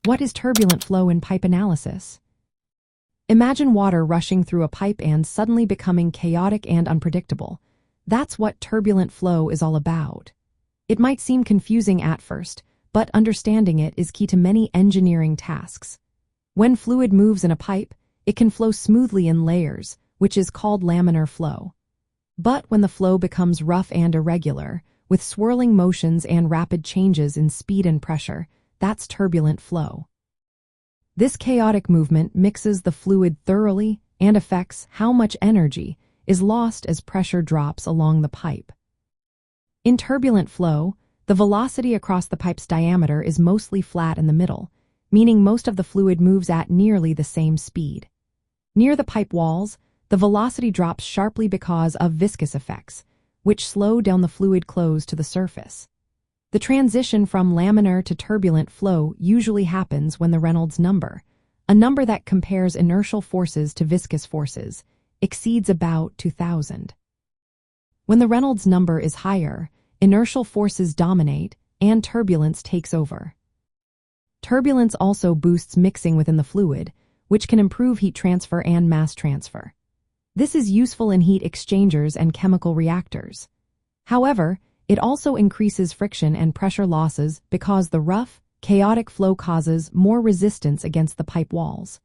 What is turbulent flow in pipe analysis? Imagine water rushing through a pipe and suddenly becoming chaotic and unpredictable. That's what turbulent flow is all about. It might seem confusing at first, but understanding it is key to many engineering tasks. When fluid moves in a pipe, it can flow smoothly in layers, which is called laminar flow. But when the flow becomes rough and irregular, with swirling motions and rapid changes in speed and pressure, that's turbulent flow. This chaotic movement mixes the fluid thoroughly and affects how much energy is lost as pressure drops along the pipe. In turbulent flow, the velocity across the pipe's diameter is mostly flat in the middle, meaning most of the fluid moves at nearly the same speed. Near the pipe walls, the velocity drops sharply because of viscous effects, which slow down the fluid close to the surface. The transition from laminar to turbulent flow usually happens when the Reynolds number, a number that compares inertial forces to viscous forces, exceeds about 2,000. When the Reynolds number is higher, inertial forces dominate and turbulence takes over. Turbulence also boosts mixing within the fluid, which can improve heat transfer and mass transfer. This is useful in heat exchangers and chemical reactors. However, it also increases friction and pressure losses because the rough, chaotic flow causes more resistance against the pipe walls.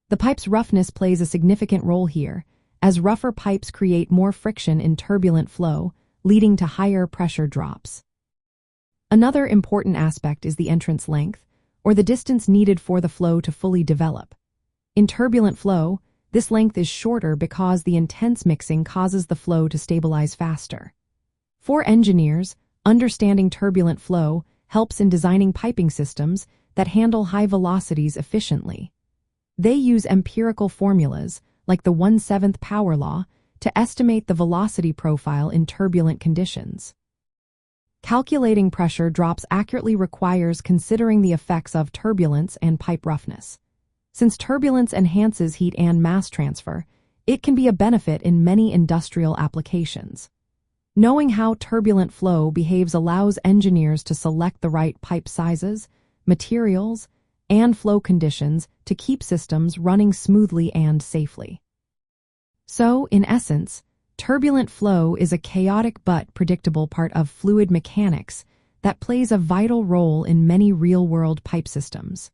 The pipe's roughness plays a significant role here, as rougher pipes create more friction in turbulent flow, leading to higher pressure drops. Another important aspect is the entrance length, or the distance needed for the flow to fully develop. In turbulent flow, this length is shorter because the intense mixing causes the flow to stabilize faster. For engineers, understanding turbulent flow helps in designing piping systems that handle high velocities efficiently. They use empirical formulas, like the 1/7 power law, to estimate the velocity profile in turbulent conditions. Calculating pressure drops accurately requires considering the effects of turbulence and pipe roughness. Since turbulence enhances heat and mass transfer, it can be a benefit in many industrial applications. Knowing how turbulent flow behaves allows engineers to select the right pipe sizes, materials, and flow conditions to keep systems running smoothly and safely. So, in essence, turbulent flow is a chaotic but predictable part of fluid mechanics that plays a vital role in many real-world pipe systems.